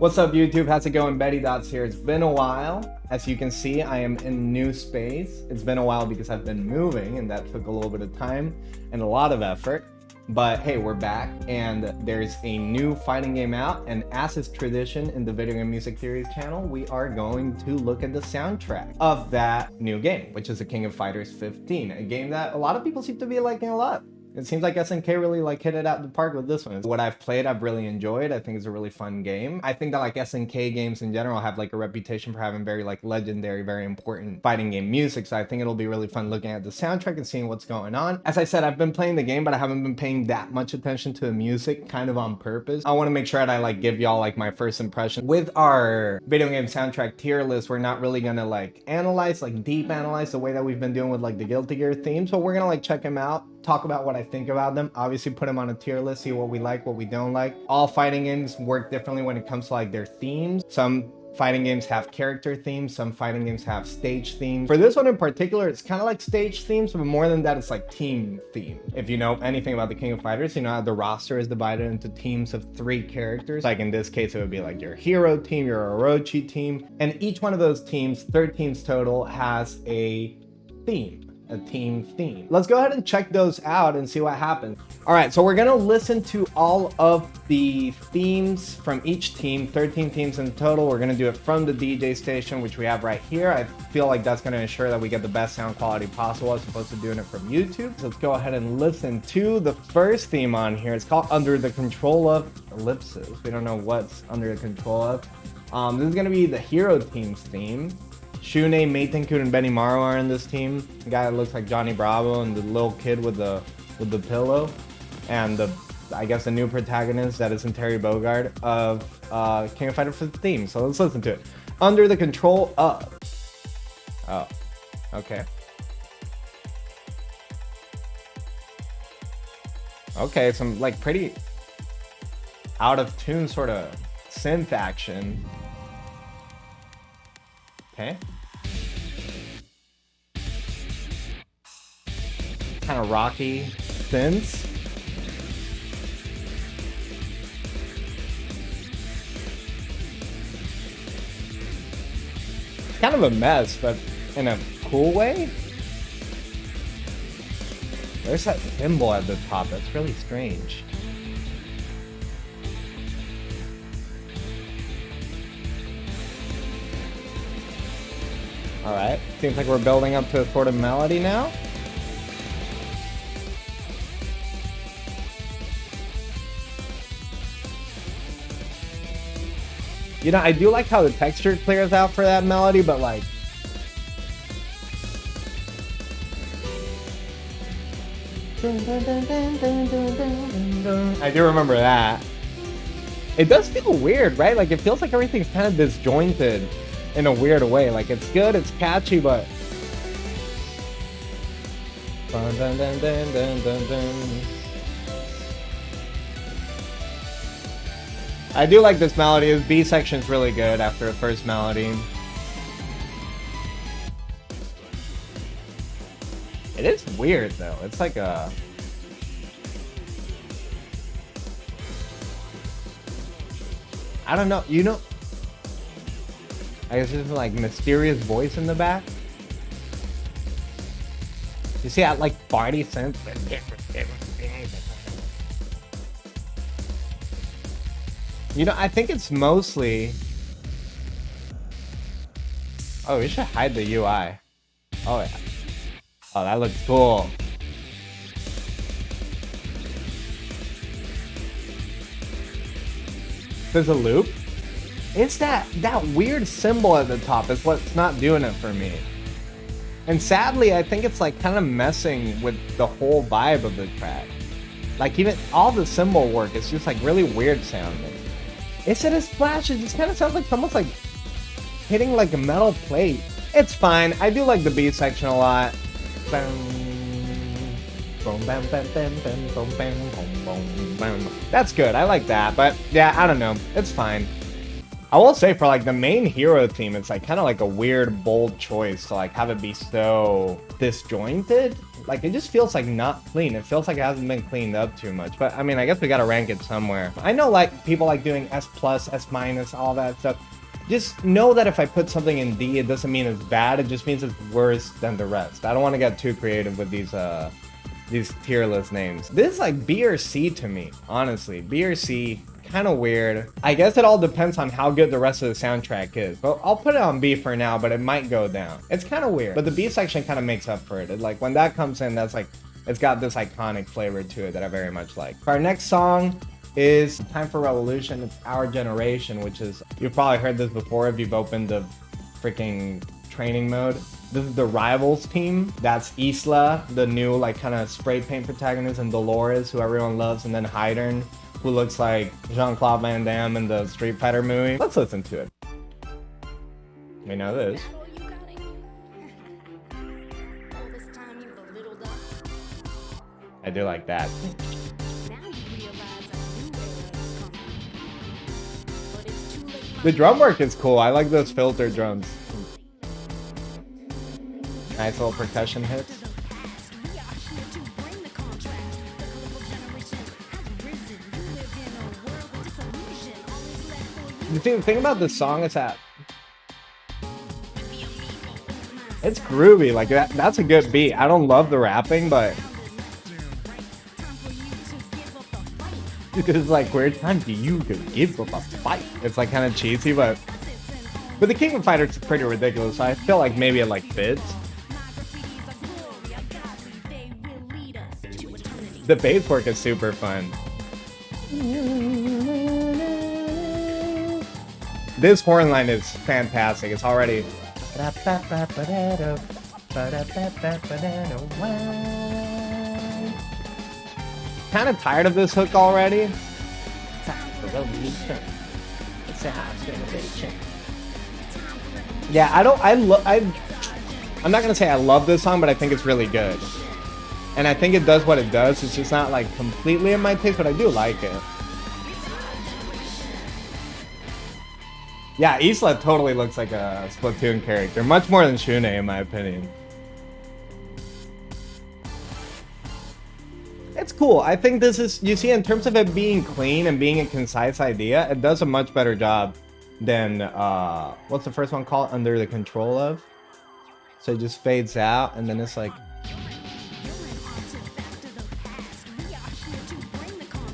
What's up YouTube? How's it going? Betty Dots here. It's been a while. As you can see, I am in new space. It's been a while because I've been moving and that took a little bit of time and a lot of effort. But hey, we're back and there's a new fighting game out, and as is tradition in the Video Game Music Theories channel, we are going to look at the soundtrack of that new game, which is the King of Fighters 15, a game that a lot of people seem to be liking a lot. It seems like SNK really hit it out of the park with this one. What I've played, I've really enjoyed. I think it's a really fun game. I think that SNK games in general have a reputation for having very legendary, very important fighting game music. So I think it'll be really fun looking at the soundtrack and seeing what's going on. As I said, I've been playing the game, but I haven't been paying that much attention to the music, kind of on purpose. I want to make sure that I give y'all my first impression. With our video game soundtrack tier list, we're not really gonna analyze, deep analyze the way that we've been doing with the Guilty Gear themes, but we're gonna check them out, talk about what I think about them, obviously put them on a tier list, see what we like, what we don't like. All fighting games work differently when it comes to their themes. Some fighting games have character themes, some fighting games have stage themes. For this one in particular, it's kind of like stage themes, but more than that, it's team theme. If you know anything about the King of Fighters, you know how the roster is divided into teams of 3 characters. In this case, it would be your hero team, your Orochi team, and each one of those teams, 13 teams total, has a theme. A team theme. Let's go ahead and check those out and see what happens. All right, so we're gonna listen to all of the themes from each team, 13 teams in total. We're gonna do it from the DJ station, which we have right here. I feel like that's gonna ensure that we get the best sound quality possible as opposed to doing it from YouTube. So let's go ahead and listen to the first theme on here. It's called Under the Control of Ellipses. We don't know what's under the control of. This is gonna be the hero team's theme. Shune, Meitenku, and Benimaru are in this team. The guy that looks like Johnny Bravo and the little kid with the pillow. And I guess the new protagonist that isn't Terry Bogard of King of Fighters 15. So let's listen to it. Under the Control of. Oh, okay. Okay, some pretty out of tune sort of synth action. Okay. Kind of rocky synths. Kind of a mess, but in a cool way. There's that symbol at the top. That's really strange. All right, seems like we're building up to a sort of melody now. You know, I do like how the texture clears out for that melody, but I do remember that. It does feel weird, right? It feels like everything's kind of disjointed in a weird way. It's good, it's catchy, but I do like this melody. This B section's really good after the first melody. It is weird though. It's a I don't know, you know, I guess there's mysterious voice in the back. You see that body synth? You know, I think it's mostly. Oh, we should hide the UI. Oh yeah. Oh, that looks cool. There's a loop. It's that weird symbol at the top is what's not doing it for me. And sadly, I think it's kind of messing with the whole vibe of the track. Even all the symbol work is just really weird sounding. Is it a splash? It just kind of sounds like someone's hitting a metal plate. It's fine. I do like the B section a lot. That's good. I like that. But yeah, I don't know. It's fine. I will say for like the main hero theme, it's like kind of like a weird, bold choice to like have it be so disjointed. like, it just feels like not clean. It feels like it hasn't been cleaned up too much. But I mean, I guess we gotta rank it somewhere. I know like people like doing S+, S-, all that stuff. Just know that if I put something in D, it doesn't mean it's bad. It just means it's worse than the rest. I don't want to get too creative with these tier list names. This is like B or C to me, honestly. B or C, kind of weird. I guess it all depends on how good the rest of the soundtrack is. But I'll put it on B for now, but it might go down. It's kind of weird, but the B section kind of makes up for it. Like when that comes in, that's like, it's got this iconic flavor to it that I very much like. Our next song is Time for Revolution. It's Our Generation, which is, you've probably heard this before if you've opened the freaking training mode. This is the Rivals team. That's Isla, the new like kind of spray paint protagonist, and Dolores, who everyone loves, and then Heidern, who looks like Jean-Claude Van Damme in the Street Fighter movie. Let's listen to it. We know this. I do like that. The drum work is cool. I like those filter drums. Nice little percussion hits. The thing about this song is that it's groovy. Like that's a good beat. I don't love the rapping, but it's like, where time do you give up a fight? It's like kind of cheesy, but the King of Fighters is pretty ridiculous. So I feel like maybe it like fits. The bass work is super fun. This horn line is fantastic. It's already kind of tired of this hook already. Yeah, I'm not gonna say I love this song, but I think it's really good. And I think it does what it does. It's just not like completely in my taste, but I do like it. Yeah, Isla totally looks like a Splatoon character. Much more than Shune, in my opinion. It's cool. I think this is, you see, in terms of it being clean and being a concise idea, it does a much better job than, what's the first one called? Under the Control Of. So it just fades out, and then it's like...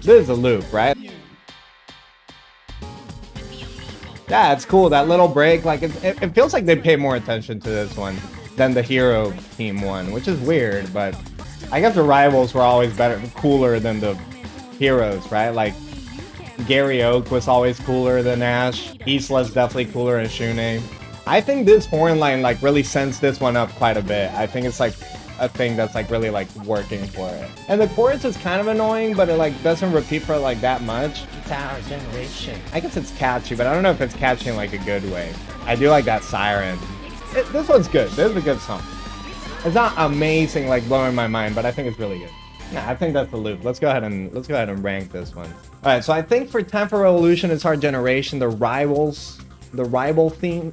This is a loop, right? Yeah, it's cool. That little break, like, it feels like they pay more attention to this one than the Hero Team one, which is weird, but I guess the Rivals were always better, cooler than the Heroes, right? Like, Gary Oak was always cooler than Ash. Isla's definitely cooler than Shune. I think this horn line, like, really sends this one up quite a bit. I think it's, like, a thing that's, like, really, like, working for it. And the chorus is kind of annoying, but it, like, doesn't repeat for, like, that much. It's our generation. I guess it's catchy, but I don't know if it's catchy in, like, a good way. I do like that siren. This one's good. This is a good song. It's not amazing, like, blowing my mind, but I think it's really good. Yeah, I think that's the loop. Let's go ahead and rank this one. All right, so I think for Time for Revolution, it's Our Generation. The rival team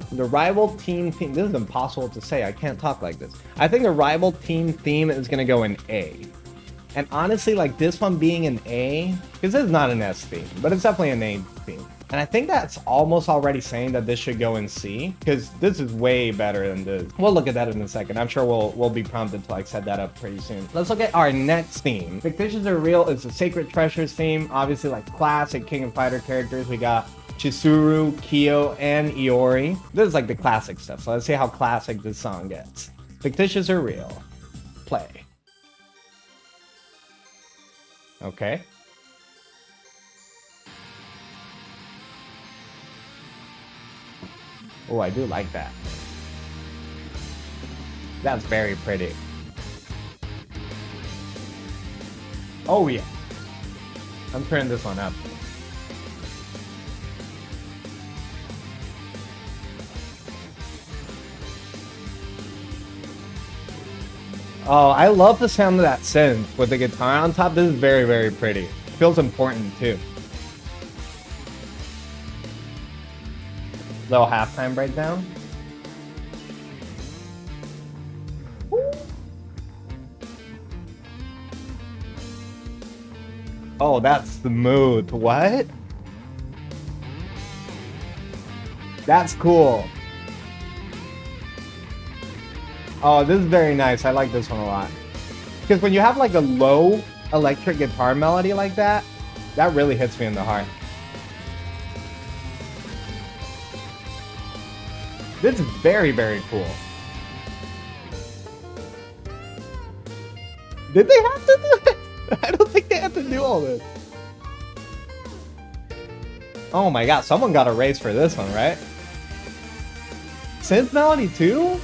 theme. This is impossible to say. I can't talk like this. I think the rival team theme is gonna go in A. And honestly, like this one being an A, because this is not an S theme, but it's definitely an A theme. And I think that's almost already saying that this should go in C, because this is way better than this. We'll look at that in a second. I'm sure we'll be prompted to like set that up pretty soon. Let's look at our next theme. Fictitious or Real is the Sacred Treasures theme. Obviously, like classic King of Fighter characters. We got Chizuru, Kyo, and Iori. This is like the classic stuff. So let's see how classic this song gets. Fictitious or Real? Play. Okay. Oh, I do like that. That's very pretty. Oh yeah. I'm turning this one up. Oh, I love the sound of that synth with the guitar on top. This is very, very pretty. Feels important too. Little halftime breakdown. Oh, that's smooth. What? That's cool. Oh, this is very nice. I like this one a lot. Because when you have like a low electric guitar melody like that, that really hits me in the heart. This is very, very cool. Did they have to do it? I don't think they had to do all this. Oh my god, someone got a raise for this one, right? Synth melody too?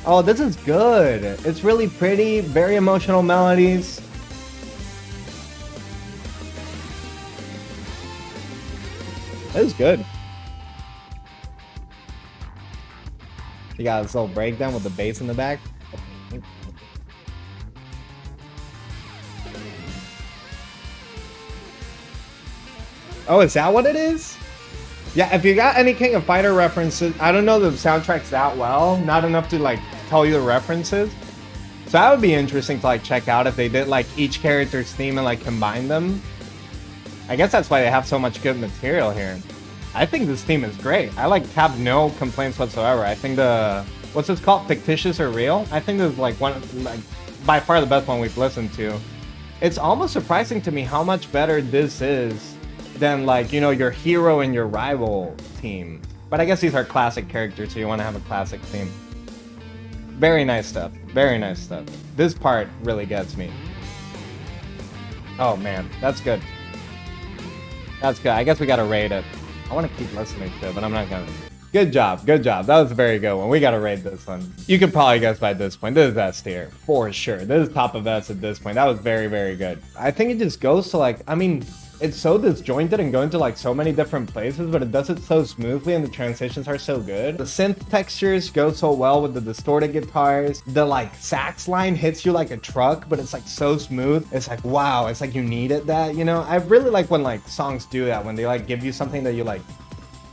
Oh, this is good. It's really pretty, very emotional melodies. This is good. You got this little breakdown with the bass in the back. Oh, is that what it is? Yeah, if you got any King of Fighter references, I don't know the soundtracks that well, not enough to like tell you the references. So that would be interesting to like check out if they did like each character's theme and like combine them. I guess that's why they have so much good material here. I think this theme is great. I like have no complaints whatsoever. I think the, what's this called? Fictitious or Real? I think this is like one, like by far the best one we've listened to. It's almost surprising to me how much better this is than like, you know, your hero and your rival team. But I guess these are classic characters, so you want to have a classic theme. Very nice stuff. Very nice stuff. This part really gets me. Oh man, that's good. That's good. I guess we gotta rate it. I want to keep listening to it, but I'm not gonna. Good job. Good job. That was a very good one. We gotta rate this one. You could probably guess by this point. This is S tier. For sure. This is top of S at this point. That was very, very good. I think it just goes to like, I mean, it's so disjointed and going to like so many different places, but it does it so smoothly and the transitions are so good. The synth textures go so well with the distorted guitars. The like sax line hits you like a truck, but it's like so smooth. It's like, wow, it's like you needed that, you know? I really like when like songs do that, when they like give you something that you like,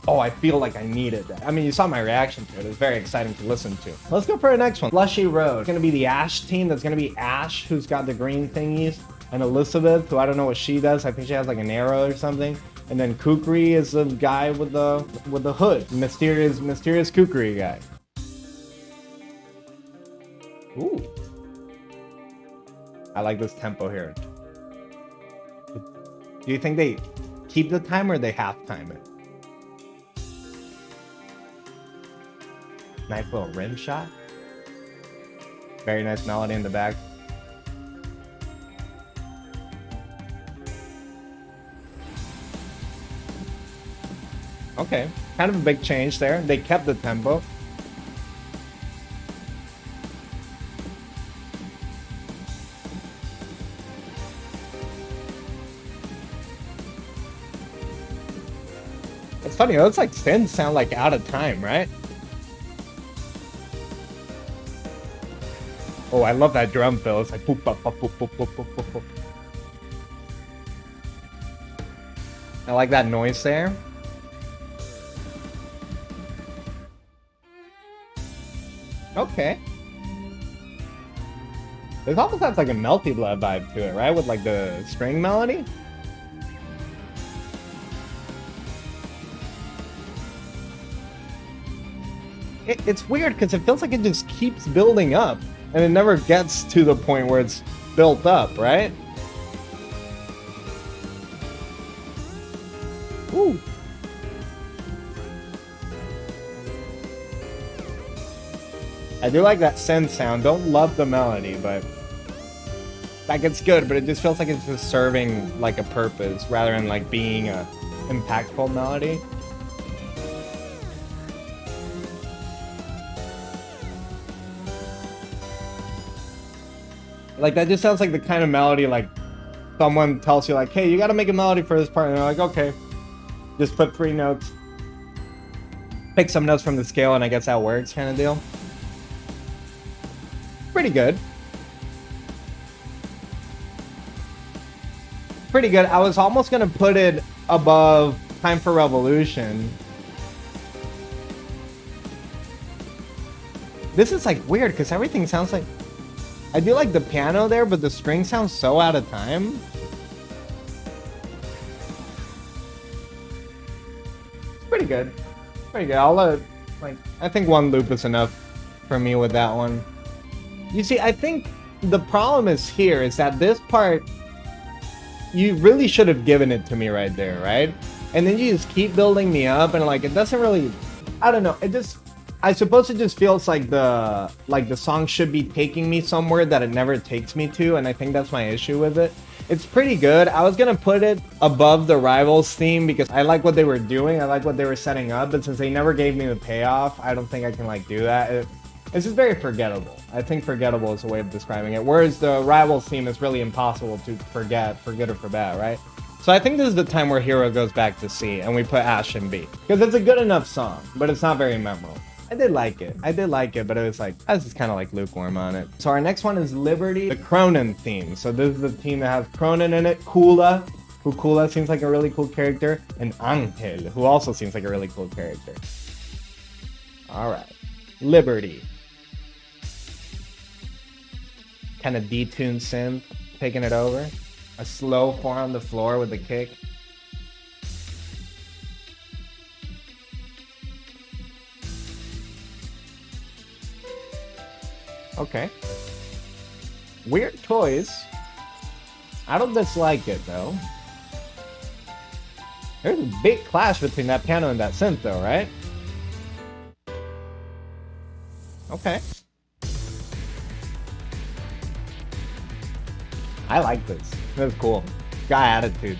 oh, I feel like I needed that. I mean, you saw my reaction to it. It was very exciting to listen to. Let's go for the next one. Slushy Road. It's gonna be the Ash team. That's gonna be Ash, who's got the green thingies, and Elizabeth, who I don't know what she does. I think she has like an arrow or something. And then Kukri is the guy with the hood. Mysterious Kukri guy. Ooh. I like this tempo here. Do you think they keep the time or they half time it? Nice little rim shot. Very nice melody in the back. Okay, kind of a big change there. They kept the tempo. It's funny, those like synths sound like out of time, right? Oh, I love that drum fill. It's like boop, boop, boop, boop, boop, boop, boop, boop, boop. I like that noise there. Okay. This almost has like a Melty Blood vibe to it, right? With like the string melody. It's weird because it feels like it just keeps building up and it never gets to the point where it's built up, right? Ooh. I do like that synth sound. Don't love the melody, but like it's good, but it just feels like it's just serving like a purpose rather than like being a impactful melody. Like that just sounds like the kind of melody like someone tells you like, hey, you gotta make a melody for this part, and you're like, okay. Just put 3 notes. Pick some notes from the scale and I guess that works kind of deal. Pretty good. Pretty good. I was almost gonna put it above Time for Revolution. This is like weird because everything sounds like... I do like the piano there, but the string sounds so out of time. It's pretty good. Pretty good. I'll like, I think one loop is enough for me with that one. You see, I think the problem is here is that this part, you really should have given it to me right there, right? And then you just keep building me up, and like, it doesn't really, I don't know, it just, I suppose it just feels like the song should be taking me somewhere that it never takes me to, and I think that's my issue with it. It's pretty good. I was gonna put it above the Rivals theme because I like what they were doing, I like what they were setting up, but since they never gave me the payoff, I don't think I can like do that. It's just very forgettable. I think forgettable is a way of describing it, whereas the Rivals theme is really impossible to forget, for good or for bad, right? So I think this is the time where Hero goes back to C and we put Ash in B. Because it's a good enough song, but it's not very memorable. I did like it, but it was like, I was just kind of like lukewarm on it. So our next one is Liberty, the Krohnen theme. So this is the team that has Krohnen in it, Kula, who Kula seems like a really cool character, and Angel, who also seems like a really cool character. Alright, Liberty. Kind of detuned synth, taking it over. A slow 4 on the floor with a kick. Okay. Weird choice. I don't dislike it though. There's a big clash between that piano and that synth though, right? Okay. I like this. That's cool. Got attitude.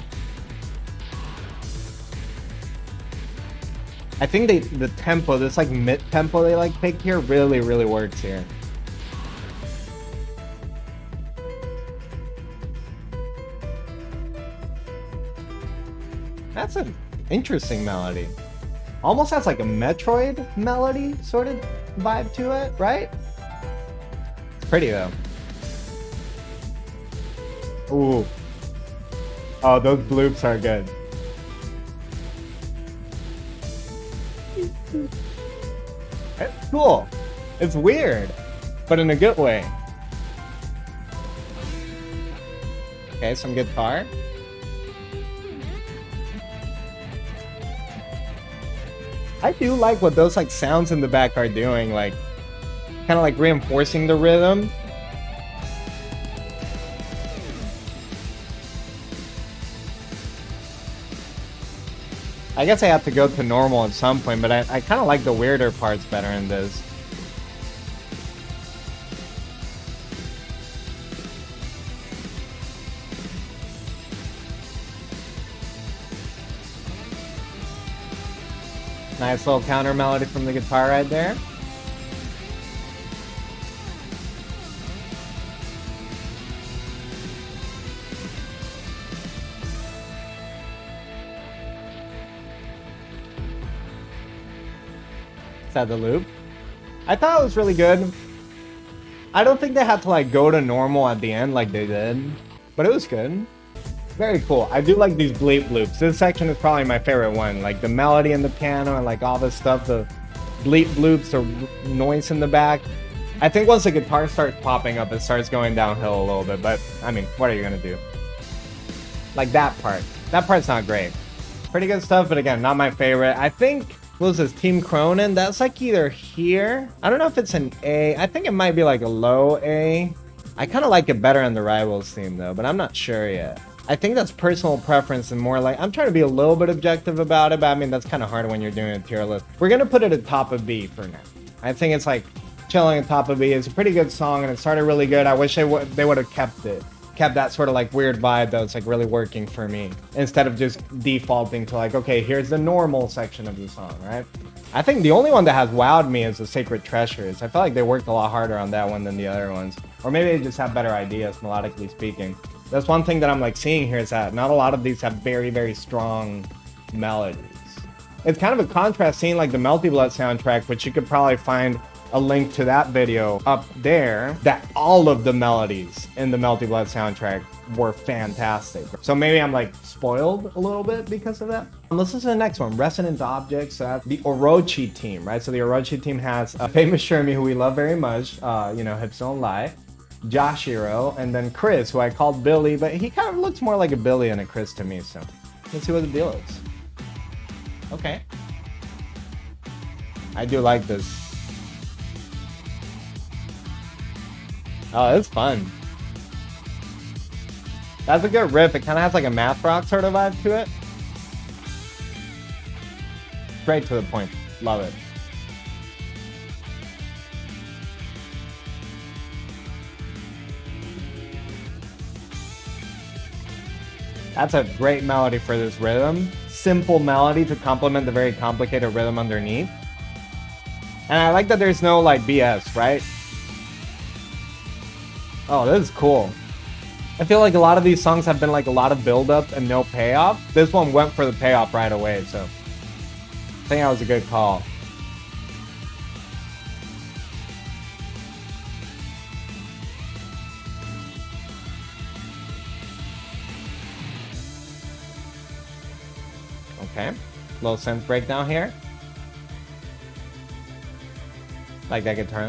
I think the tempo, this like mid tempo they like picked here really, really works here. That's an interesting melody. Almost has like a Metroid melody sort of vibe to it, right? It's pretty though. Ooh. Oh, those bloops are good. It's cool. It's weird, but in a good way. Okay, some guitar. I do like what those like sounds in the back are doing, like kind of like reinforcing the rhythm. I guess I have to go to normal at some point, but I kind of like the weirder parts better in this. Nice little counter melody from the guitar right there. Is that the loop? I thought it was really good. I don't think they had to like go to normal at the end like they did, but it was good. Very cool. I do like these bleep loops. This section is probably my favorite one. Like the melody and the piano and like all this stuff, the bleep loops or noise in the back. I think once the guitar starts popping up, it starts going downhill a little bit, but I mean, what are you gonna do? Like that part. That part's not great. Pretty good stuff, but again, not my favorite. I think, what was this, Team Krohnen? That's like either here. I don't know if it's an A. I think it might be like a low A. I kind of like it better on the Rivals theme though, but I'm not sure yet. I think that's personal preference and more like, I'm trying to be a little bit objective about it, but I mean, that's kind of hard when you're doing a tier list. We're going to put it at top of B for now. I think it's like chilling at top of B. It's a pretty good song and it started really good. I wish they would have kept it. Kept that sort of like weird vibe that was like really working for me. Instead of just defaulting to like, okay, here's the normal section of the song, right? I think the only one that has wowed me is the Sacred Treasures. I feel like they worked a lot harder on that one than the other ones. Or maybe they just have better ideas, melodically speaking. That's one thing that I'm like seeing here is that not a lot of these have very, very strong melodies. It's kind of a contrast seeing like the Melty Blood soundtrack, which you could probably find a link to that video up there, that all of the melodies in the Melty Blood soundtrack were fantastic. So maybe I'm like spoiled a little bit because of that. Let's listen to the next one, Resonant Objects. The Orochi team, right? So the Orochi team has famous Shermie, who we love very much, you know, Hips Don't Lie, Joshiro, and then Chris, who I called Billy, but he kind of looks more like a Billy than a Chris to me, so let's see what the deal is. Okay. I do like this. Oh, it's fun. That's a good riff. It kind of has like a math rock sort of vibe to it. Straight to the point. Love it. That's a great melody for this rhythm. Simple melody to complement the very complicated rhythm underneath. And I like that there's no like BS, right? Oh, this is cool. I feel like a lot of these songs have been like a lot of build-up and no payoff. This one went for the payoff right away, so I think that was a good call. Okay, little synth breakdown here. Like that guitar.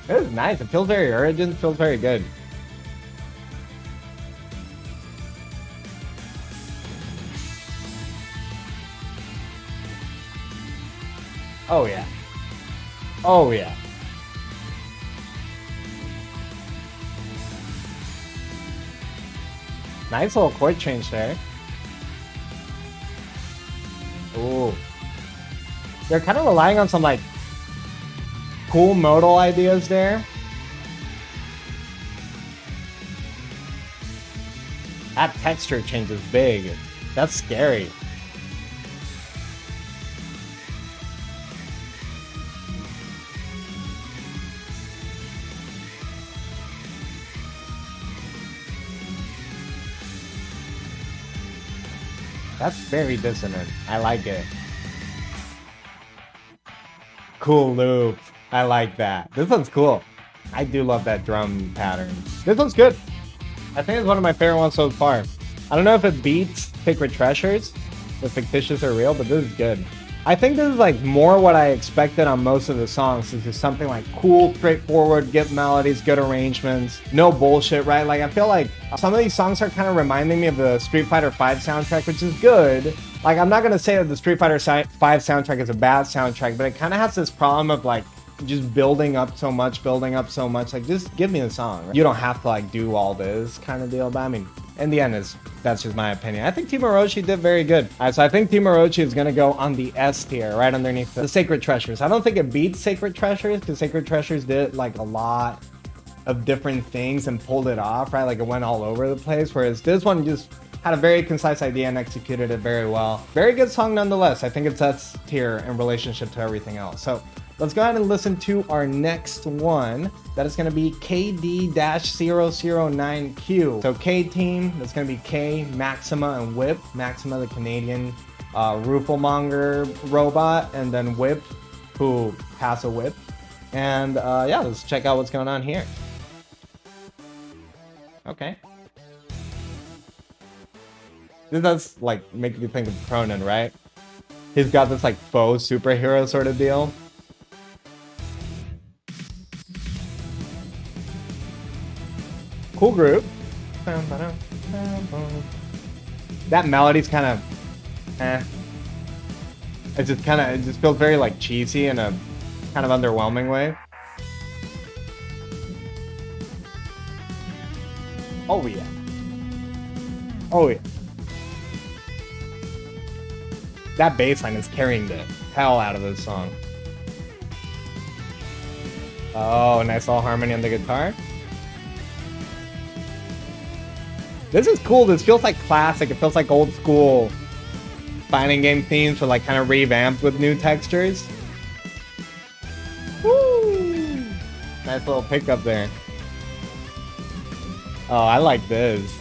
It is nice. It feels very urgent. Feels very good. Oh yeah. Oh yeah. Nice little chord change there. Ooh. They're kind of relying on some like cool modal ideas there. That texture change is big. That's scary. That's very dissonant. I like it. Cool loop. I like that. This one's cool. I do love that drum pattern. This one's good. I think it's one of my favorite ones so far. I don't know if it beats Sacred Treasures, the Fictitious or Real, but this is good. I think this is like more what I expected on most of the songs. It's just something like cool, straightforward, good melodies, good arrangements, no bullshit, right? Like I feel like some of these songs are kind of reminding me of the Street Fighter V soundtrack, which is good. Like I'm not gonna say that the Street Fighter V soundtrack is a bad soundtrack, but it kind of has this problem of like just building up so much, like just give me the song, right? You don't have to like do all this kind of deal, but I mean, in the end, that's just my opinion. I think Team Orochi did very good. So I think Team Orochi is gonna go on the S tier, right underneath the Sacred Treasures. I don't think it beats Sacred Treasures, because Sacred Treasures did like a lot of different things and pulled it off, right? Like it went all over the place, whereas this one just had a very concise idea and executed it very well. Very good song nonetheless. I think it's S tier in relationship to everything else. So let's go ahead and listen to our next one. That is going to be KD-009Q. So K team, that's going to be K, Maxima, and Whip. Maxima, the Canadian Rooflemonger robot, and then Whip, who has a whip. And yeah, let's check out what's going on here. Okay. This does like make me think of Krohnen, right? He's got this like faux superhero sort of deal. Cool group. That melody's kind of it just feels very like cheesy in a kind of underwhelming way. Oh yeah. Oh yeah. That bass line is carrying the hell out of this song. Oh, nice little harmony on the guitar. This is cool. This feels like classic. It feels like old school fighting game themes, but like kind of revamped with new textures. Woo! Nice little pickup there. Oh, I like this.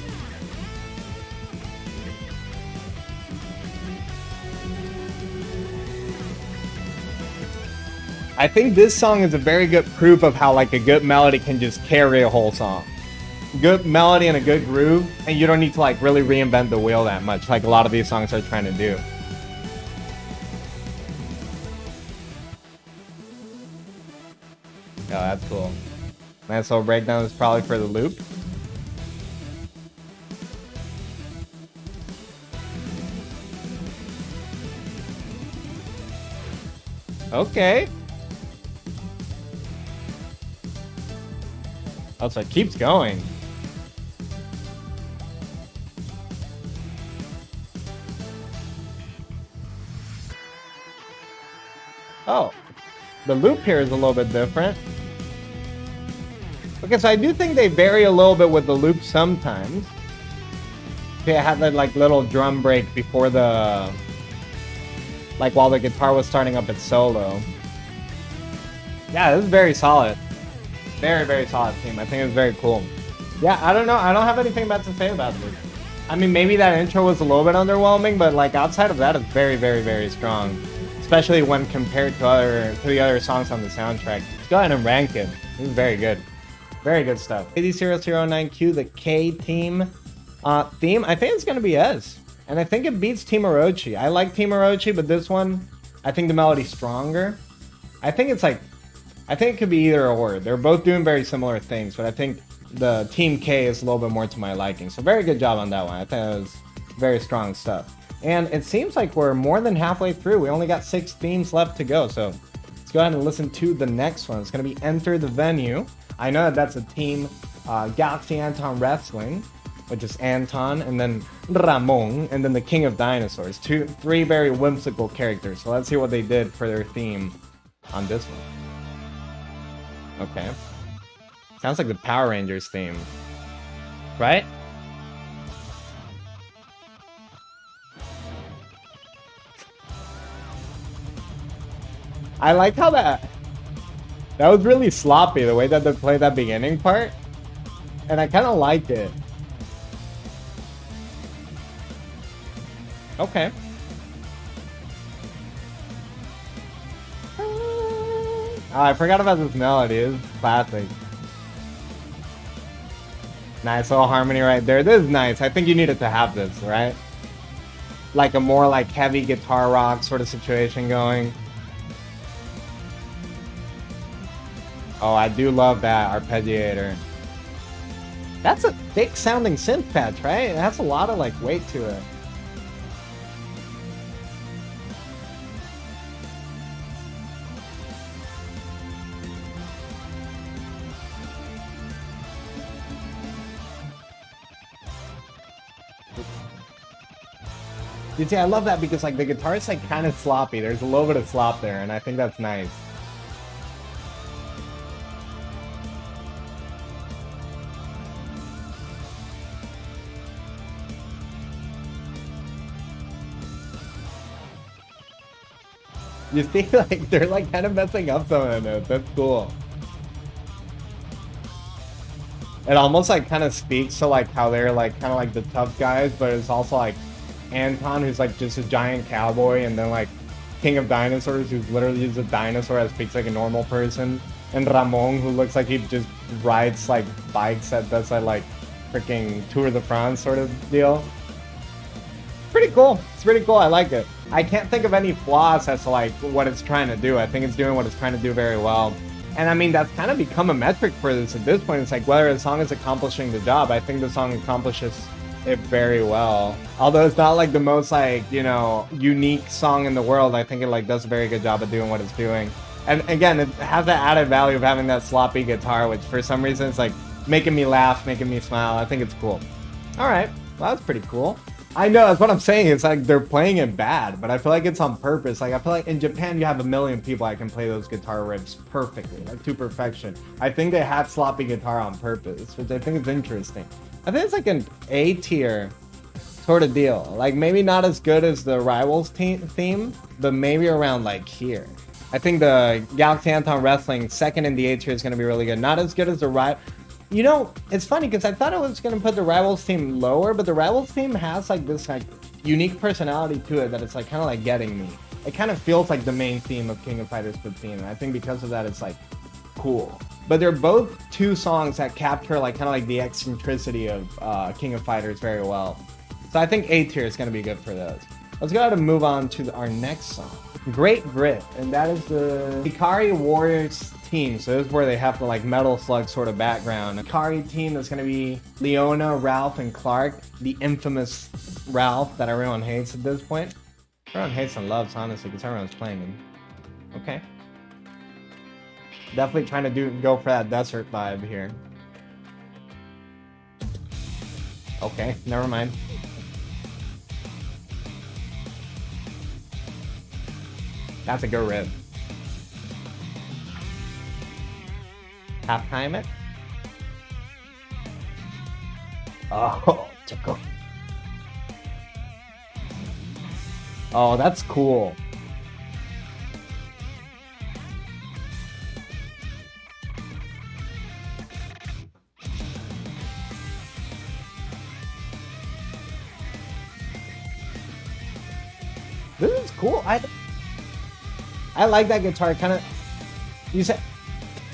I think this song is a very good proof of how like a good melody can just carry a whole song. Good melody and a good groove, and you don't need to like really reinvent the wheel that much like a lot of these songs are trying to do. Oh, that's cool. Nice little breakdown is probably for the loop. Okay. Oh, so it keeps going. Oh, the loop here is a little bit different. Okay, so I do think they vary a little bit with the loop sometimes. They had that like little drum break before the, like while the guitar was starting up its solo. Yeah, this is very solid. Very, very solid theme. I think it's very cool. Yeah, I don't know. I don't have anything bad to say about this. I mean, maybe that intro was a little bit underwhelming, but like outside of that, it's very, very, very strong. Especially when compared to the other songs on the soundtrack. Let's go ahead and rank it. This is very good. Very good stuff. 8009Q, the K team theme. I think it's going to be S. And I think it beats Team Orochi. I like Team Orochi, but this one, I think the melody's stronger. I think it's like, I think it could be either or. They're both doing very similar things, but I think the Team K is a little bit more to my liking. So very good job on that one. I think it was very strong stuff. And it seems like we're more than halfway through. We only got 6 themes left to go. So let's go ahead and listen to the next one. It's going to be Enter the Venue. I know that that's a team, Galaxy Anton Wrestling, which is Anton, and then Ramon, and then the King of Dinosaurs. 3 very whimsical characters. So let's see what they did for their theme on this one. Okay. Sounds like the Power Rangers theme. Right? I like how that was really sloppy, the way that they played that beginning part. And I kind of liked it. Okay. Oh, I forgot about this melody. It's classic. Nice little harmony right there. This is nice. I think you needed to have this, right? Like a more like heavy guitar rock sort of situation going. Oh, I do love that arpeggiator. That's a thick sounding synth patch, right? It has a lot of like weight to it. You see, I love that because like the guitar is like kind of sloppy. There's a little bit of slop there, and I think that's nice. You see, like, they're, like, kind of messing up some of the notes. That's cool. It almost, like, kind of speaks to, like, how they're, like, kind of, like, the tough guys, but it's also, like, Anton, who's, like, just a giant cowboy, and then, like, King of Dinosaurs, who's literally just a dinosaur that speaks like a normal person, and Ramon, who looks like he just rides, like, bikes that does that, like, freaking Tour de France sort of deal. Pretty cool. It's pretty cool. I like it. I can't think of any flaws as to like what it's trying to do. I think it's doing what it's trying to do very well. And I mean, that's kind of become a metric for this at this point. It's like whether the song is accomplishing the job. I think the song accomplishes it very well. Although it's not like the most like, you know, unique song in the world, I think it like does a very good job of doing what it's doing. And again, it has that added value of having that sloppy guitar, which for some reason it's like making me laugh, making me smile. I think it's cool. All right. Well, that's pretty cool. I know, that's what I'm saying. It's like they're playing it bad, but I feel like it's on purpose. Like, I feel like in Japan, you have a million people that can play those guitar riffs perfectly, like to perfection. I think they had sloppy guitar on purpose, which I think is interesting. I think it's like an A tier sort of deal. Like, maybe not as good as the Rivals theme, but maybe around like here. I think the Galaxy Anton Wrestling second in the A tier is going to be really good. Not as good as the Rivals. You know, it's funny because I thought I was going to put the Rivals theme lower, but the Rivals theme has like this like unique personality to it that it's like kind of like getting me. it kind of feels like the main theme of King of Fighters 15, and I think because of that, it's like cool. But they're both two songs that capture like kind of like the eccentricity of King of Fighters very well. So I think A tier is going to be good for those. Let's go ahead and move on to our next song, Great Grit, and that is the Ikari Warriors team. So this is where they have the like Metal Slug sort of background. Ikari team that's going to be Leona, Ralph, and Clark, the infamous Ralph that everyone hates at this point. Everyone hates and loves, honestly, because everyone's playing him. Okay. Definitely trying to go for that desert vibe here. Okay, never mind. That's a good rib. Half time it. Oh, tickle. Oh, that's cool. This is cool. I like that guitar. Kind of, you said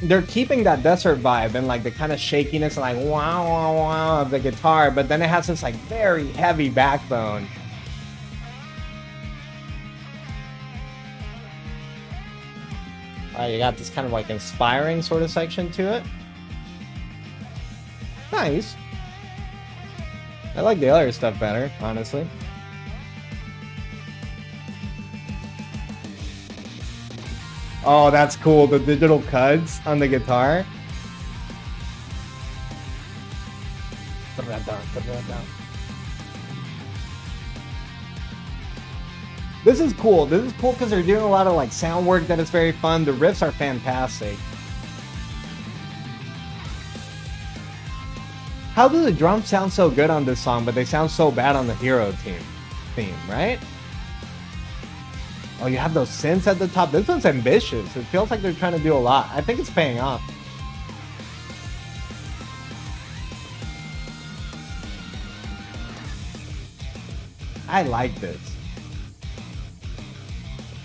they're keeping that desert vibe and like the kind of shakiness and like wow wow wow of the guitar, but then it has this like very heavy backbone. You got this kind of like inspiring sort of section to it. Nice. I like the other stuff better, honestly. Oh, that's cool. The digital cuts on the guitar. Put that down. Put that down. This is cool. This is cool because they're doing a lot of like sound work that is very fun. The riffs are fantastic. How do the drums sound so good on this song, but they sound so bad on the Hero theme, right? Oh, you have those synths at the top. This one's ambitious. It feels like they're trying to do a lot. I think it's paying off. I like this.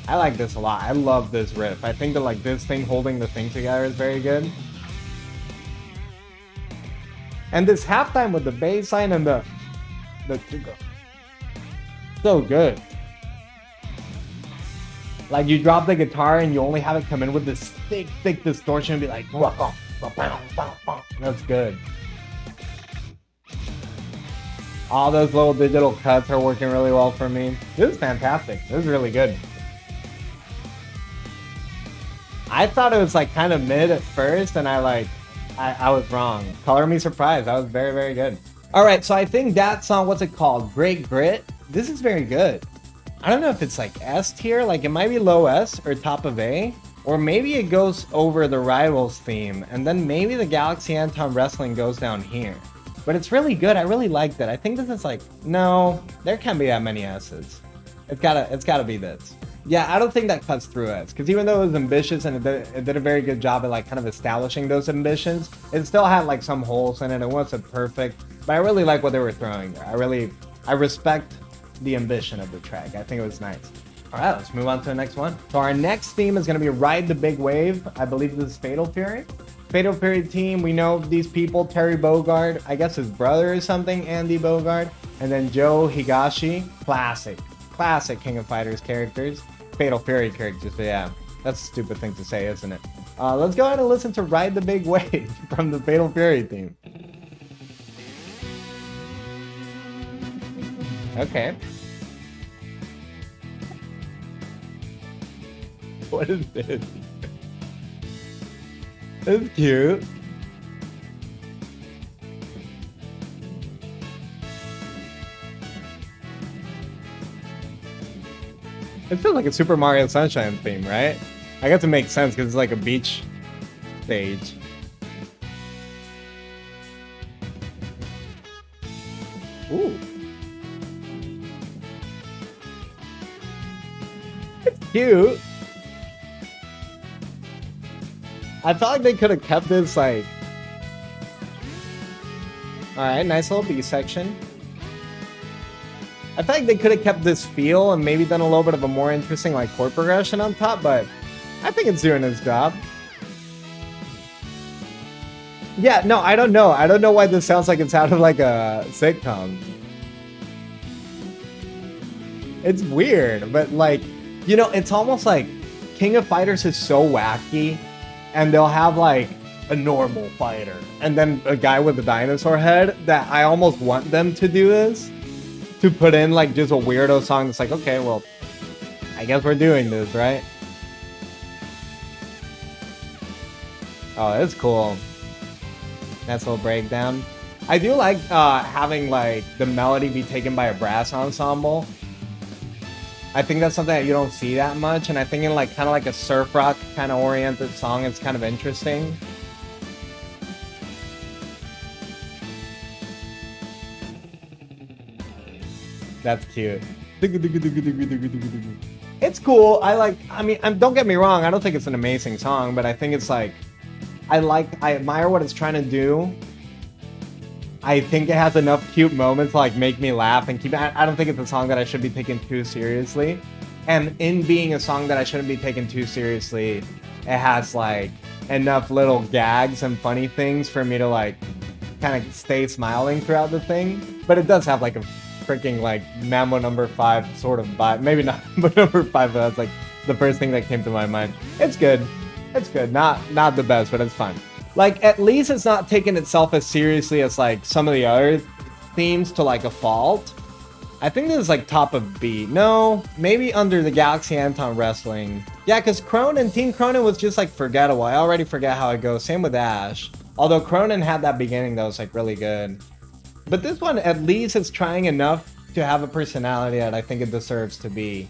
I like this a lot. I love this riff. I think that like this thing holding the thing together is very good. And this halftime with the bass line and the so good. Like you drop the guitar and you only have it come in with this thick distortion and be like, that's good. All those little digital cuts are working really well for me. This is fantastic. This is really good. I thought it was like kind of mid at first, and I was wrong. Color me surprised. That was very, very good. All right, so I think that song, what's it called? Great Grit. This is very good. I don't know if it's like S tier, like it might be low S or top of A, or maybe it goes over the Rivals theme, and then maybe the Galaxy Anton Wrestling goes down here. But it's really good. I really like that. I think this is like, no, there can't be that many S's. It's gotta be this. Yeah, I don't think that cuts through S, because even though it was ambitious and it did a very good job at like kind of establishing those ambitions, it still had like some holes in it. It wasn't perfect, but I really like what they were throwing there. I respect the ambition of the track. I think it was nice. All right, let's move on to the next one. So our next theme is going to be Ride the Big Wave. I believe this is Fatal Fury. Fatal Fury team, we know these people, Terry Bogard, I guess his brother or something, Andy Bogard, and then Joe Higashi. Classic King of Fighters characters. Fatal Fury characters, but yeah, that's a stupid thing to say, isn't it? Let's go ahead and listen to Ride the Big Wave from the Fatal Fury theme. Okay. What is this? It's cute. It feels like a Super Mario Sunshine theme, right? I guess it makes sense because it's like a beach stage. Ooh. It's cute. I felt like they could have kept this like... Alright, nice little B section. I feel like they could have kept this feel and maybe done a little bit of a more interesting like chord progression on top, but I think it's doing its job. Yeah, no, I don't know. I don't know why this sounds like it's out of like a sitcom. It's weird, but like, you know, it's almost like King of Fighters is so wacky, and they'll have like a normal fighter and then a guy with a dinosaur head, that I almost want them to do this, to put in like just a weirdo song that's like, okay, well, I guess we're doing this, right? Oh, that's cool. Nice little breakdown. I do like having like the melody be taken by a brass ensemble. I think that's something that you don't see that much, and I think in like kind of like a surf rock kind of oriented song, it's kind of interesting. That's cute. It's cool. I mean, don't get me wrong, I don't think it's an amazing song, but I think it's like, I admire what it's trying to do. I think it has enough cute moments to like make me laugh and keep. I don't think it's a song that I should be taken too seriously. And in being a song that I shouldn't be taken too seriously, it has like enough little gags and funny things for me to like kind of stay smiling throughout the thing. But it does have like a freaking like Mambo number 5 sort of vibe. Maybe not Mambo number 5, but that's like the first thing that came to my mind. It's good. It's good. Not the best, but it's fun. Like, at least it's not taking itself as seriously as like some of the other themes to like a fault. I think this is like top of B. No, maybe under the Galaxy Anton Wrestling. Yeah, because Team Krohnen was just like forgettable. I already forget how it goes. Same with Ash. Although Krohnen had that beginning that was like really good. But this one, at least it's trying enough to have a personality that I think it deserves to be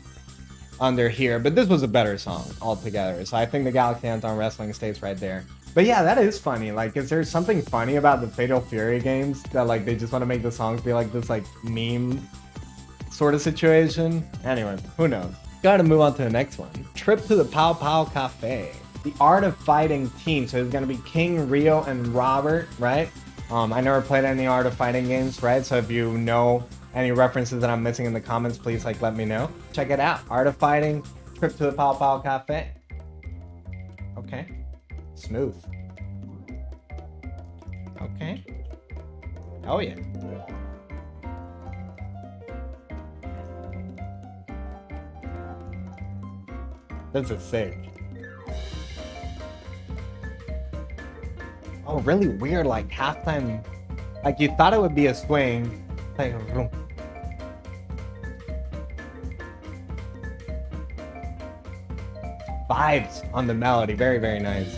under here. But this was a better song altogether. So I think the Galaxy Anton Wrestling stays right there. But yeah, that is funny. Like, is there something funny about the Fatal Fury games that like they just want to make the songs be like this like meme sort of situation? Anyway, who knows? Gotta move on to the next one. Trip to the Pow Pow Cafe. The Art of Fighting team. So it's gonna be King, Rio, and Robert, right? I never played any Art of Fighting games, right? So if you know any references that I'm missing in the comments, please like let me know. Check it out. Art of Fighting, Trip to the Pow Pow Cafe. Okay. Smooth. Okay. Oh yeah. This is sick. Oh, really weird, like halftime. Like you thought it would be a swing. Like vibes on the melody. Very, very nice.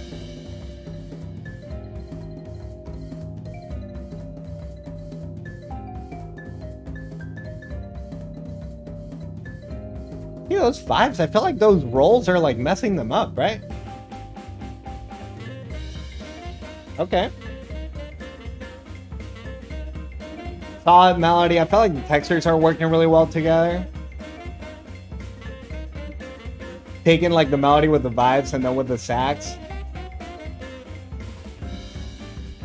Yeah, those vibes, I feel like those rolls are like messing them up, right? Okay. Solid melody. I feel like the textures are working really well together. Taking like the melody with the vibes and then with the sax.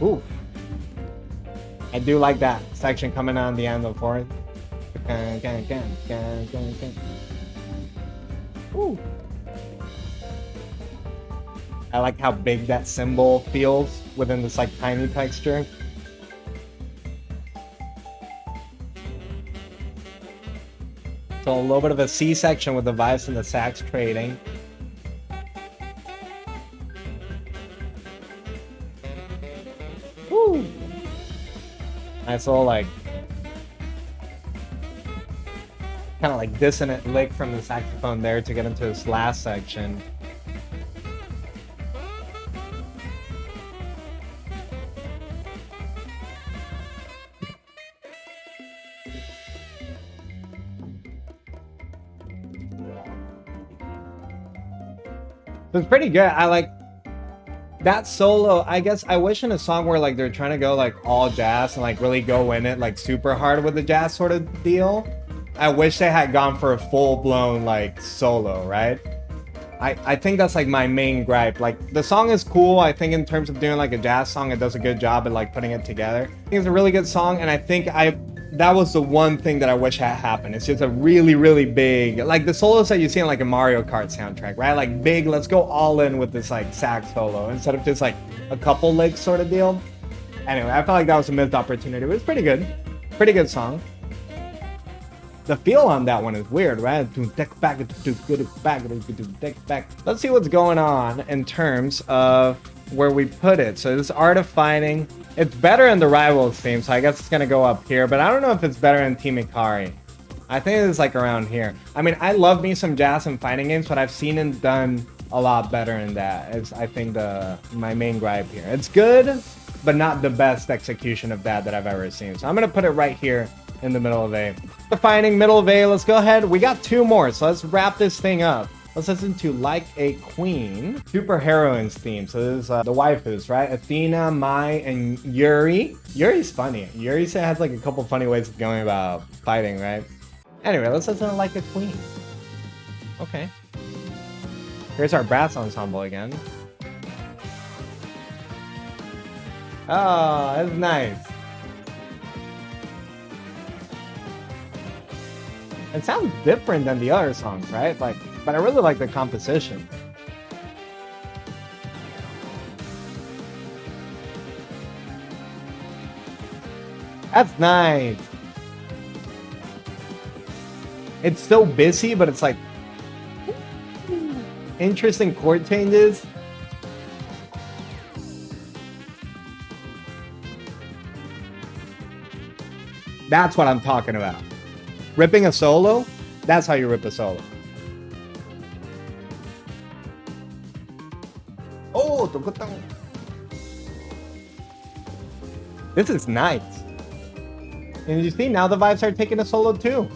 Ooh. I do like that section coming on the end of the chorus. Ooh. I like how big that cymbal feels within this like tiny texture. So a little bit of a C section with the vibes and the sax trading. Woo! Nice little like kind of like dissonant lick from the saxophone there to get into this last section. It's pretty good. I like that solo. I guess I wish in a song where like they're trying to go like all jazz and like really go in it like super hard with the jazz sort of deal. I wish they had gone for a full-blown like solo, right? I think that's like my main gripe. Like the song is cool. I think in terms of doing like a jazz song, it does a good job at like putting it together. I think it's a really good song, and I think that was the one thing that I wish had happened. It's just a really, really big, like the solos that you see in like a Mario Kart soundtrack, right? Like big, let's go all in with this like sax solo instead of just like a couple licks sort of deal. Anyway, I felt like that was a missed opportunity. It was pretty good. Pretty good song. The feel on that one is weird, right? Let's see what's going on in terms of where we put it. So this Art of Fighting, it's better in the Rivals theme, so I guess it's gonna go up here, but I don't know if it's better in Team Ikari. I think it's like around here. I mean, I love me some jazz and fighting games, but I've seen it done a lot better in that. It's, I think, my main gripe here. It's good, but not the best execution of that I've ever seen. So I'm gonna put it right here in the middle of A. The fighting, middle of A, let's go ahead. We got 2 more, so let's wrap this thing up. Let's listen to Like a Queen. Super Heroines theme. So this is the waifus, right? Athena, Mai, and Yuri. Yuri's funny. Yuri has like a couple funny ways of going about fighting, right? Anyway, let's listen to Like a Queen. Okay. Here's our brass ensemble again. Oh, that's nice. It sounds different than the other songs, right? Like, but I really like the composition. That's nice. It's still busy, but it's like interesting chord changes. That's what I'm talking about. Ripping a solo, that's how you rip a solo. Oh, this is nice. And you see, now the vibes are taking a solo too.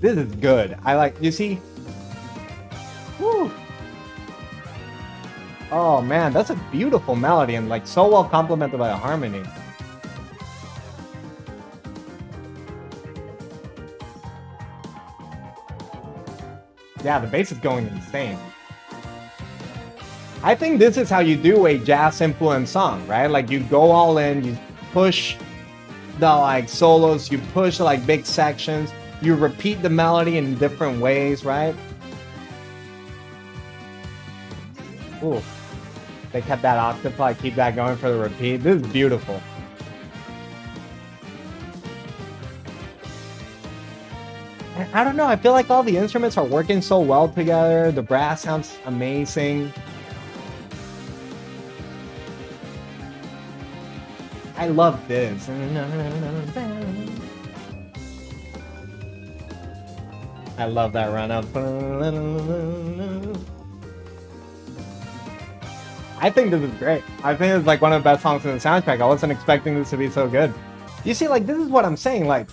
This is good. I like, you see? Woo. Oh man, that's a beautiful melody and like so well complemented by a harmony. Yeah, the bass is going insane. I think this is how you do a jazz influenced song, right? Like you go all in, you push the like solos, you push the like big sections, you repeat the melody in different ways, right? Ooh. They kept that octave, like keep that going for the repeat. This is beautiful. I don't know, I feel like all the instruments are working so well together. The brass sounds amazing. I love this. I love that run up. I think this is great. I think it's like one of the best songs in the soundtrack. I wasn't expecting this to be so good. You see, like, this is what I'm saying. Like,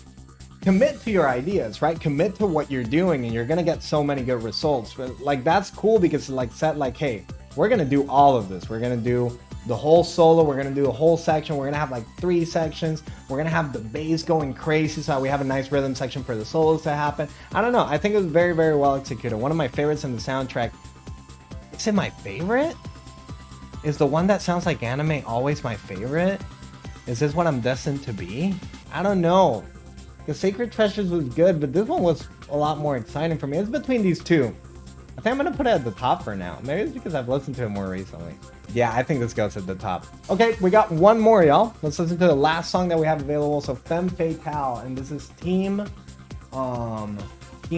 commit to your ideas, right? Commit to what you're doing and you're gonna get so many good results. But like, that's cool because like set like, hey, we're gonna do all of this. We're gonna do the whole solo. We're gonna do a whole section. We're gonna have like 3 sections. We're gonna have the bass going crazy so that we have a nice rhythm section for the solos to happen. I don't know. I think it was very, very well executed. One of my favorites in the soundtrack. Is it my favorite? Is the one that sounds like anime always my favorite? Is this what I'm destined to be? I don't know. The Sacred Treasures was good, but this one was a lot more exciting for me. It's between these two. I think I'm gonna put it at the top for now. Maybe it's because I've listened to it more recently. Yeah, I think this goes at the top. Okay, we got one more, y'all. Let's listen to the last song that we have available. So Femme Fatale, and this is Team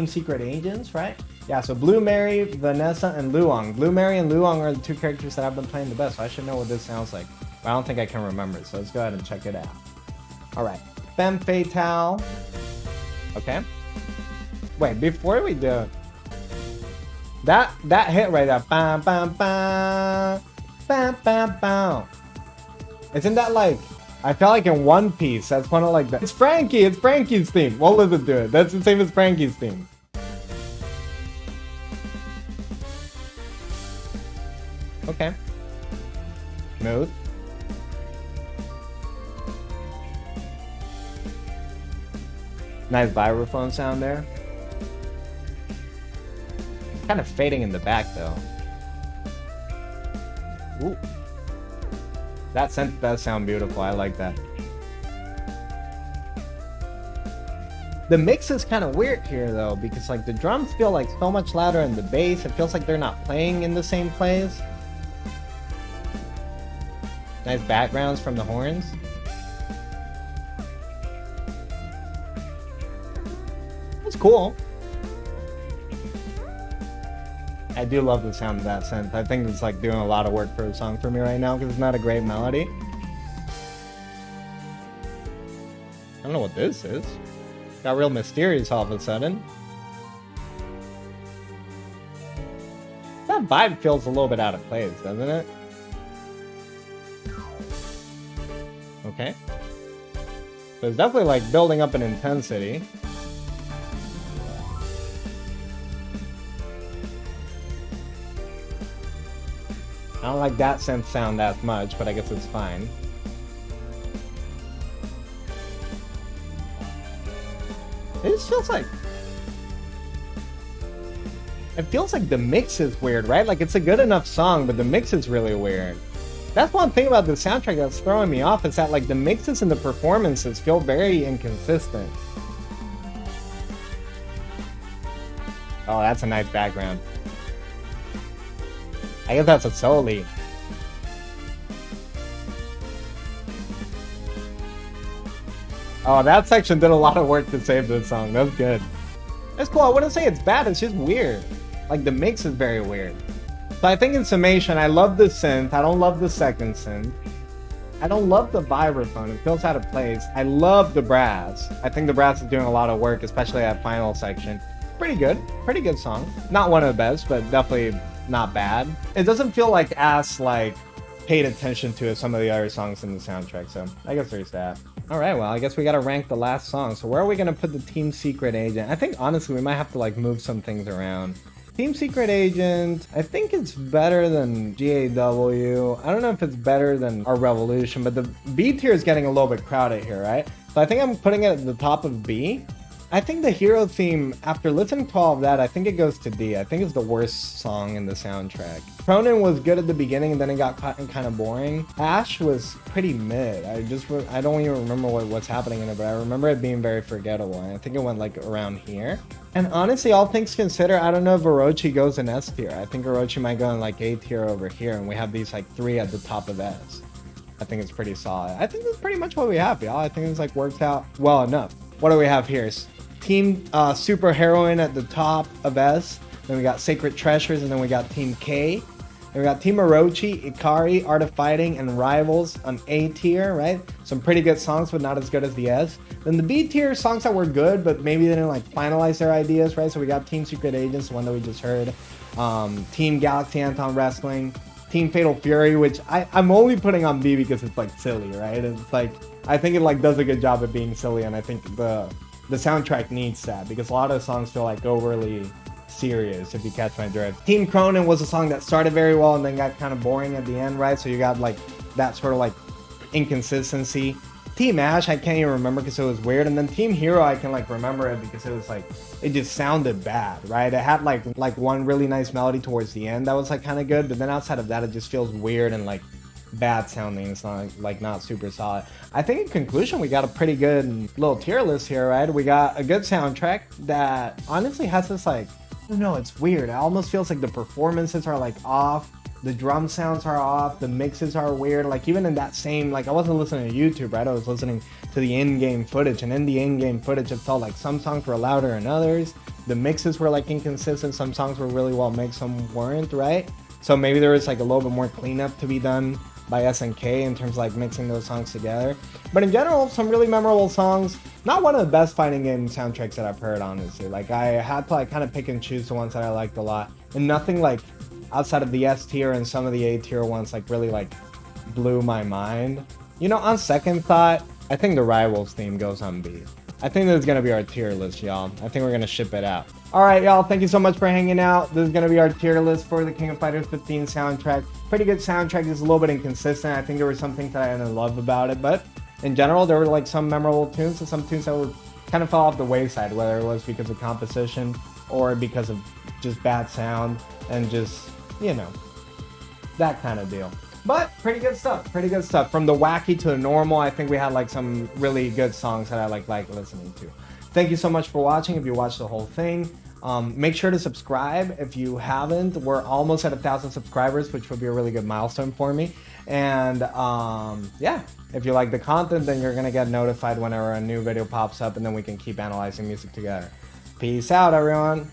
Secret Agents, right? Yeah, so Blue Mary, Vanessa, and Luong. Blue Mary and Luong are the 2 characters that I've been playing the best, so I should know what this sounds like. But I don't think I can remember, so let's go ahead and check it out. Alright, Femme Fatale. Okay. Wait, before we do it, that hit right there. Bam, bam, bam. Bam, bam, bam. Isn't that like, I felt like in One Piece, that's one of like the, it's Frankie's theme. We'll listen to it. That's the same as Frankie's theme. Okay. Smooth. Nice vibraphone sound there. Kind of fading in the back though. Ooh. That synth does sound beautiful. I like that. The mix is kind of weird here though, because like the drums feel like so much louder than the bass. It feels like they're not playing in the same place. Nice backgrounds from the horns. It's cool. I do love the sound of that synth. I think it's like doing a lot of work for a song for me right now because it's not a great melody. I don't know what this is. Got real mysterious all of a sudden. That vibe feels a little bit out of place, doesn't it? Okay. So it's definitely like building up an intensity. I don't like that synth sound that much, but I guess it's fine. It just feels like... It feels like the mix is weird, right? Like, it's a good enough song, but the mix is really weird. That's one thing about the soundtrack that's throwing me off, is that, like, the mixes and the performances feel very inconsistent. Oh, that's a nice background. I guess that's a soli. Oh, that section did a lot of work to save this song. That's good. It's cool. I wouldn't say it's bad. It's just weird. Like, the mix is very weird. So I think in summation, I love the synth. I don't love the second synth. I don't love the vibraphone. It feels out of place. I love the brass. I think the brass is doing a lot of work, especially that final section. Pretty good. Pretty good song. Not one of the best, but definitely not bad. It doesn't feel like as, like, paid attention to as some of the other songs in the soundtrack, so I guess there's that. Alright, well, I guess we gotta rank the last song. So where are we gonna put the Team Secret Agent? I think, honestly, we might have to, like, move some things around. Team Secret Agent, I think it's better than GAW. I don't know if it's better than Our Revolution, but the B tier is getting a little bit crowded here, right? So I think I'm putting it at the top of B. I think the hero theme, after listening to all of that, I think it goes to D. I think it's the worst song in the soundtrack. Krohnen was good at the beginning, and then it got kind of boring. Ash was pretty mid. I don't even remember what's happening in it, but I remember it being very forgettable. And I think it went like around here. And honestly, all things considered, I don't know if Orochi goes in S tier. I think Orochi might go in like A tier over here, and we have these like 3 at the top of S. I think it's pretty solid. I think that's pretty much what we have, y'all. I think it's like worked out well enough. What do we have here? Team Super Heroine at the top of S. Then we got Sacred Treasures, and then we got Team K. And we got Team Orochi, Ikari, Art of Fighting, and Rivals on A tier, right? Some pretty good songs, but not as good as the S. Then the B tier, songs that were good, but maybe they didn't like finalize their ideas, right? So we got Team Secret Agents, the one that we just heard. Team Galaxy Anton Wrestling. Team Fatal Fury, which I'm only putting on B because it's like silly, right? It's like, I think it like does a good job of being silly, and I think the soundtrack needs that, because a lot of the songs feel like overly serious, if you catch my drift. Team Krohnen was a song that started very well and then got kind of boring at the end, right? So you got like that sort of like inconsistency. Team Ash, I can't even remember because it was weird. And then Team Hero, I can like remember it because it was like, it just sounded bad, right? It had like one really nice melody towards the end that was like kind of good, but then outside of that, it just feels weird and like bad sounding. It's not like not super solid. I think in conclusion, we got a pretty good little tier list here, right? We got a good soundtrack that honestly has this like, I don't know, it's weird. It almost feels like the performances are like off, the drum sounds are off, the mixes are weird. Like even in that same, like I wasn't listening to YouTube, right? I was listening to the in-game footage, and in the in-game footage, it felt like some songs were louder than others. The mixes were like inconsistent. Some songs were really well mixed, some weren't, right? So maybe there was like a little bit more cleanup to be done by SNK in terms of like mixing those songs together. But in general, some really memorable songs. Not one of the best fighting game soundtracks that I've heard, honestly. Like I had to like kind of pick and choose the ones that I liked a lot, and nothing like outside of the S tier and some of the A tier ones like really like blew my mind. You know, on second thought, I think the Rivals theme goes on B. I think this is gonna be our tier list, y'all. I think we're gonna ship it out. Alright, y'all, thank you so much for hanging out. This is gonna be our tier list for the King of Fighters 15 soundtrack. Pretty good soundtrack, just a little bit inconsistent. I think there were some things that I didn't love about it, but in general, there were like some memorable tunes and some tunes that were kind of fell off the wayside, whether it was because of composition or because of just bad sound and just, you know, that kind of deal. But pretty good stuff, pretty good stuff. From the wacky to the normal, I think we had like some really good songs that I like listening to. Thank you so much for watching. If you watched the whole thing, make sure to subscribe if you haven't. We're almost at 1,000 subscribers, which would be a really good milestone for me. And yeah, if you like the content, then you're gonna get notified whenever a new video pops up, and then we can keep analyzing music together. Peace out, everyone.